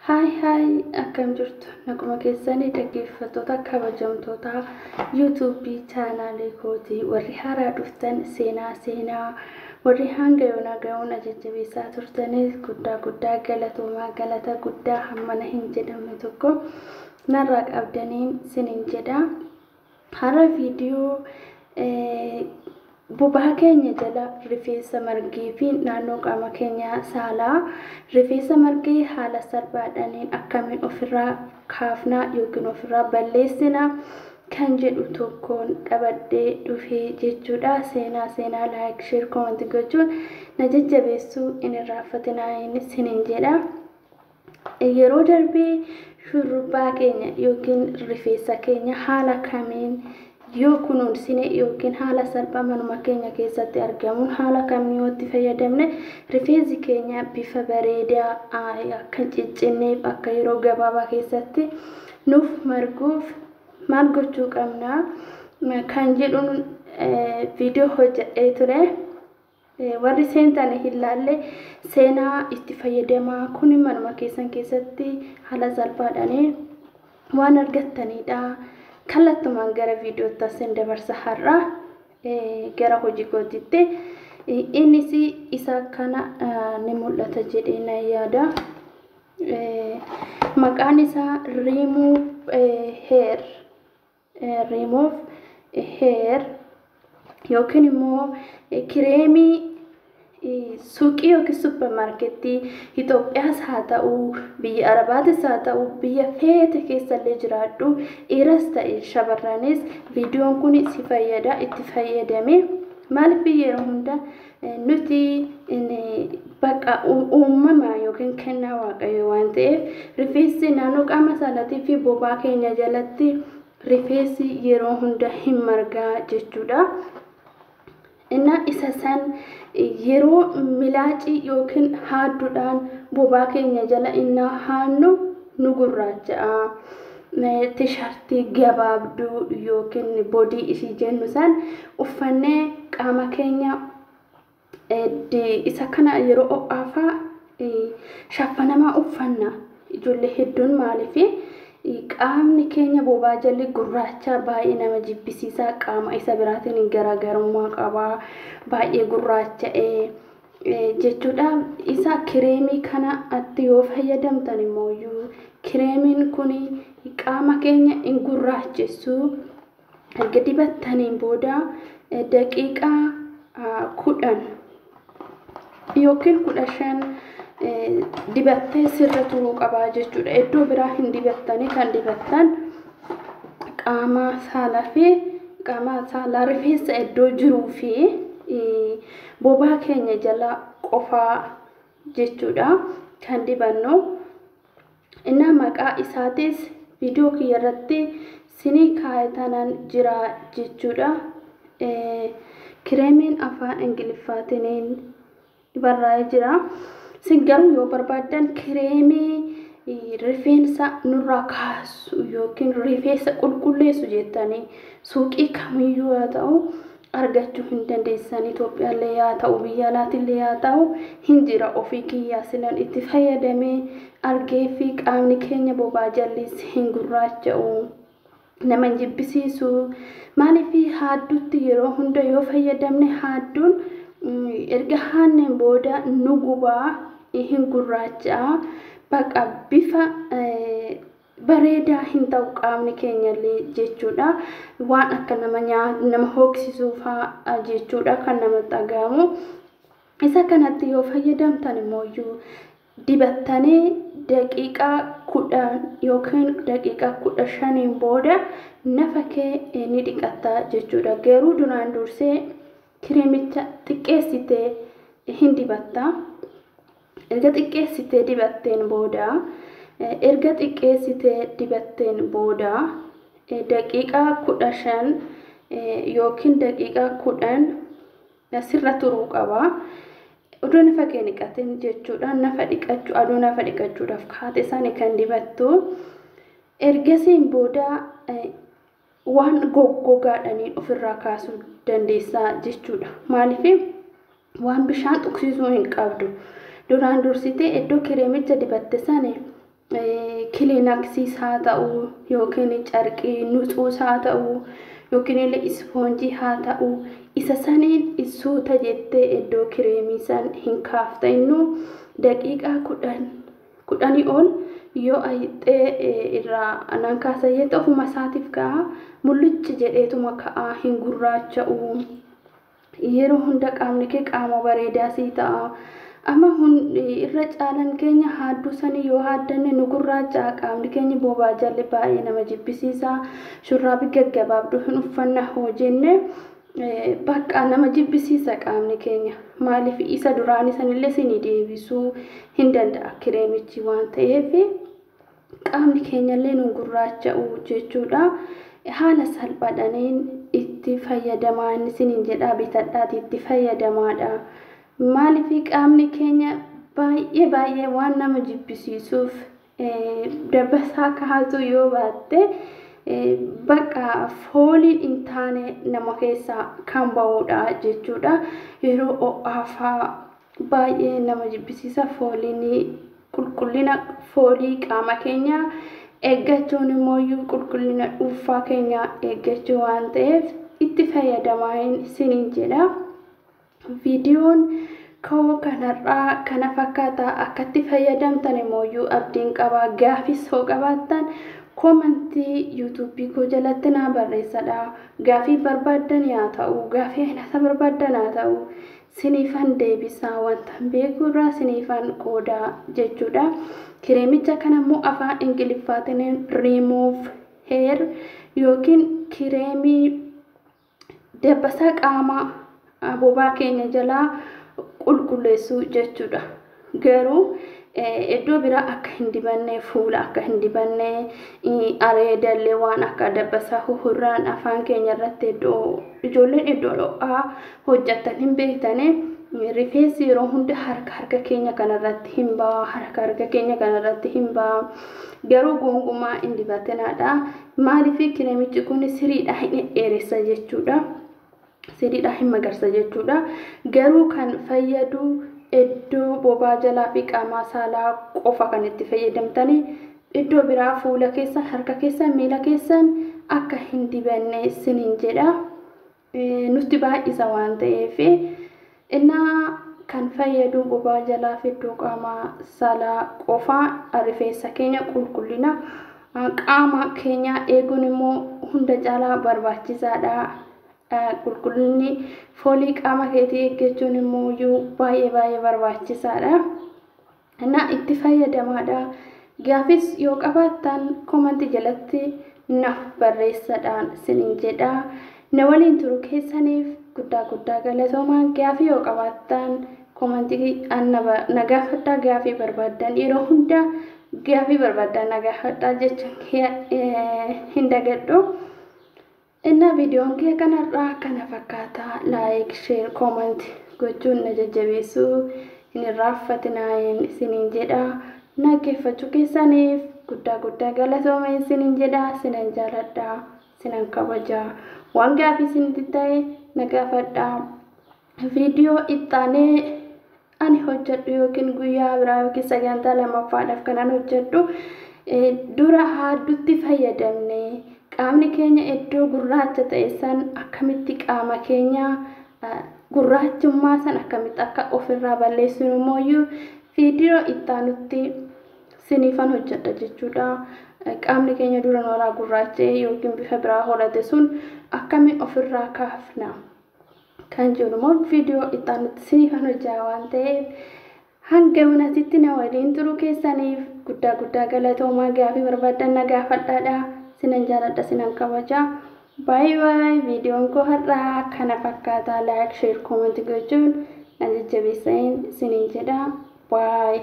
Hai, akkam jirtu naguma keessanii dhaggeeffattoota kabajamtoota YouTube chaanaalii kooti warri haaraa dhuftan seenaa warri hanga yoona ga'uun ajajjabeessaa turtanis guddaa galata guddaa hammana hin jedhamne tokko narraa qabdaniin sinin jedha. Hara viidiyoo bobaa keenya jala rifeensa margee fi naannoo qaama keenya saalaa rifeensa margee haala salphaadhaan akkamiin ofirraa kaafnaa yookiin ofirraa balleessina kan jedhu tokkoon qabadhee dhufee jechuudha. Seenaa like share comment gochuun na jajjabeessuu hin irraanfatinaa sinin jedha. Yeroo darbee shurrubbaa keenya yookiin rifeensa keenya haala kamiin yoo kunuunsine yookiin haala salphaa manuma keenya keessatti argamuun haala kamiin yoo itti fayyadamne rifeensi keenya bifa bareedaa akka ciccinneef akka yeroo gabaabaa keessatti nuuf marguuf maal gochuu qabna kan jedhuun viidiyoo hojjedhee ture. Warri seentan hin laalle seenaa itti fayyadamaa kun manuma keessan keessatti haala salphaadhaan waan argattanidha. Kallattumaan gara viidiyoo taasisan dabarsa har'a gara hojii kootiitti innis isa kana ni mul'ata jedhee na yaada. Maqaan isaa remove hair yookiin immoo kireemii suuqii yookiin supermarketii Itoophiyaas haa ta'u biyya Arabaatis haa ta'u biyya feete keessallee jiraadhu dhiiras ta'e shamarranis viidiyoon kun si fayyada itti fayyadame. Maaliif yeroo hunda nuti bakka uumamaa yookiin kennaa waaqayyoo waan ta'eef rifeensi naannoo qaama saalaatii fi bobaa keenya jalatti rifeensi yeroo hunda hin margaa jechuudha. Inna isa san yeroo milaacii yookiin haadduudhaan bobaa keenya jala inna haannu nu gurraacha'a. Tishartii gabaabduu yookiin boodii isii jennu san uffannee qaama keenya isa kana yeroo ho'aafaa shaffanamaa uffanna. Ijoollee hedduun maaliif qaamni keenya bobaa jalli gurraacha baay'ee nama jibbisiisaa qaama isa biraatiin garaagarummaa qaba baay'ee gurraacha'ee jechuudha. Isa kireemii kana atti yoo fayyadamtan immoo kireemiin kun qaama keenya hin gurraachessu. Erga dibattaniin booda daqiiqaa 10 yookiin 15 dibattee sirra turuu qabaa jechuudha. Iddoo biraa hin dibattanii kan dibattan qaama saalaa rifeensa iddoo jiruu fi bobaa keenya jala qofaa jechuudha kan dibannu. Inna maqaa isaatis viidiyoo kiyya irratti sinii kaayatanan jira jechuudha. Kireemiin afaan Ingiliffaatiin barraa'ee jira. Singaruu yoo barbaadan kireemii rifeensa nurraa kaasu yookiin rifeensa qulqulleessu jettanii suuqii kamiyyuu haa ta'u argachuu hin dandeessan. Itoophiyaallee haa ta'u biyya alaatillee haa ta'u hin jira. Ofii kiyyaa silan itti fayyadamee argee fi qaamni keenya bobaa jallis hin gurraacha'u nama jibbisiisu. Maaliif haadduutti yeroo hunda yoo fayyadamne haadduun erga haanneen booda nu gubaa hin gurraacha'a. Baqa bifa bareedaa hin ta'u qaamni keenyallee jechuudha. Waan akka nama hooksisuuf jechuudha kan namatti dhagahamu. Isa kanatti yoo fayyadamtan immoo dibattanii daqiiqaa 10 yookiin daqiiqaa 15 booda nafa kee ni dhiqatta jechuudha. Garuu duraan dursee kireemicha xiqqeessitee hin dibatta. Erga xiqqeessitee dibatteen booda daqiiqaa 15 yookiin daqiiqaa 10 sirra turuu qaba. Odoo nafa kee dhiqatin jechuudha. Aduu nafa dhiqachuudhaaf kaate isaanii kan dibattu. Ergasiin booda waan goggogaadhanii ofirraa kaasuu dandeessaa jechuudha. Maaliif waan bishaan tuqsiisuu hin qabdu. Duraan dursitee iddoo kireemicha dibatte sanii kiliinaksiis haa ta'u yookiin carqii nuxuus haa ta'u yookiin illee ispoonjii haa ta'u isa saniin suuta jettee iddoo kireemii san hin kaafta innu daqiiqaa 10 ol yoo ayixee irraa anan kaasayee ofuma isaatiif ka'a mul'uchi jedheetuma ka'a hin gurraacha'u yeroo hunda qaamni kee qaama bareedaa sii ta'a. Amma irra caalan keenya hadduu sanii yoo haddanne nu gurraacha qaamni keenya bobaa jalli baay'ee nama jibbisiisa shurraabii gaggabaabduu hin uffanna hoo jenne bakka nama jibbisiisa qaamni keenya maaliif isa duraan sanillee sinii deebisuu hin danda'a kireemichi waan ta'eef qaamni keenyallee nu gurraacha'u jechuudha. Haala salphaadhaan itti fayyadamaan siniin jedhaa bitadhaati itti fayyadamaadha. Maaliif qaamni keenya baay'ee waan nama jibbisiisuuf dabbasaa kaasuu yoo baatte bakka fooliin hin taane nama keessaa kan ba'uudha jechuudha. Yeroo o'aafaa baay'ee nama jibbisiisa fooliin qulqullina foolii qaama keenya eeggachuun immoo qulqullina dhuunfaa keenya eeggachuu waan ta'eef itti fayyadamaan siniin jedha. Viidiyoon koo kanarraa kana fakkaata akkatti fayyadamtan immoo abdiin qaba. Gaafis hoo qabaattan komentii yuutuubii koo jalatti naa barreessadha. Gaafii barbaadan yaa ta'u gaafii hinasa barbaadan haa ta'u siniifan deebisaa wanta beekurraa siniifan qoodaa jechuudha. Kireemicha kanammoo afaan Ingiliffaatiin remove hair yookiin kireemii dabbasaa qaamaa bobaa keenya jalaa qulqulleessuu jechuudha. Garuu iddoo biraa akka hin dibanne fuula akka hin dibanne areedallee waan akka dabbasaa huhurraan afaan keenya irratti ijoolleen iddoo dho'aa hojjetan hin beektane rifeensi yeroo hunda harka keenya kanarratti hin ba'a harka keenya kanarratti hin ba'a garuu gonkumaa hin dibatinaadha. Maaliif kireemichi kun siriidha hin dheeressa jechuudha. Siriidha hin magarsa jechuudha. Garuu kan fayyadu iddoo bobaa jalaa fi qaama saalaa qofa kan itti fayyadamtanii iddoo biraa fuula keessan harka keessan miila keessan akka hin dibanne siniin jedha. Nutti baay'isa waan ta'eef kan fayyadu bobaa jalaa fi iddoo qaama saalaa qofa rifeensa keenya qulqullina qaama keenya eeguun immoo hunda caalaa barbaachisaadha. Qulqullinni foolii qaama keetii eeggachuun immoo baay'ee barbaachisaadha. Itti fayyadamaadha. Gaafis yoo qabaattan komentii jalatti naaf barreessadhaan siniin jedha. Na waliin turuu keessaniif guddaa galatoomaa. Gaafii yoo qabaattan komentii na gaafadhaa. Gaafii barbaadan yeroo hunda gaafii barbaadan na gaafadhaa jechuun hin dagadhu. Viidiyoon kee kanarraa kana fakkaata. Like, share, comment gochuun na jajjabeessuu hin irraanfatinaa siniin jedha. Dhaggeeffachuu keessaniif guddaa galatoomee siniin jedha. Sinan jaaladha, sinan kabaja. Waan gaafii isinitti ta'e na gaafadhaa. Viidiyoo ittaanee ani hojjedhu yookiin guyyaa biraa yookiin sagantaa lammaffaadhaaf kanan hojjedhu dura haadduutti fayyadamne qaamni keenya iddoo gurraacha ta'e san akkamitti qaama keenya gurraachummaa san akkamitti akka ofirraa balleessinu immoo viidiyoo ittaanutti siniifan hojjedha jechuudha. Qaamni keenya dura nooraa gurraacha'e yookiin bifa biraa horate sun akkamiin ofirraa kaafna kan jedhu immoo viidiyoo ittaanutti siniifan hojjaa waan ta'eef hanga hunasitti na waliin turuu keessaniif guddaa galatoomaa. Gaafii barbaadan na gaafadhaadha. Sinan jaaladha, sinan kabaja. Bye. Viidiyoon koo har'aa kana fakkaata. Like, share, comment gochuun na jajjabeessaa siniin jedha. Bye.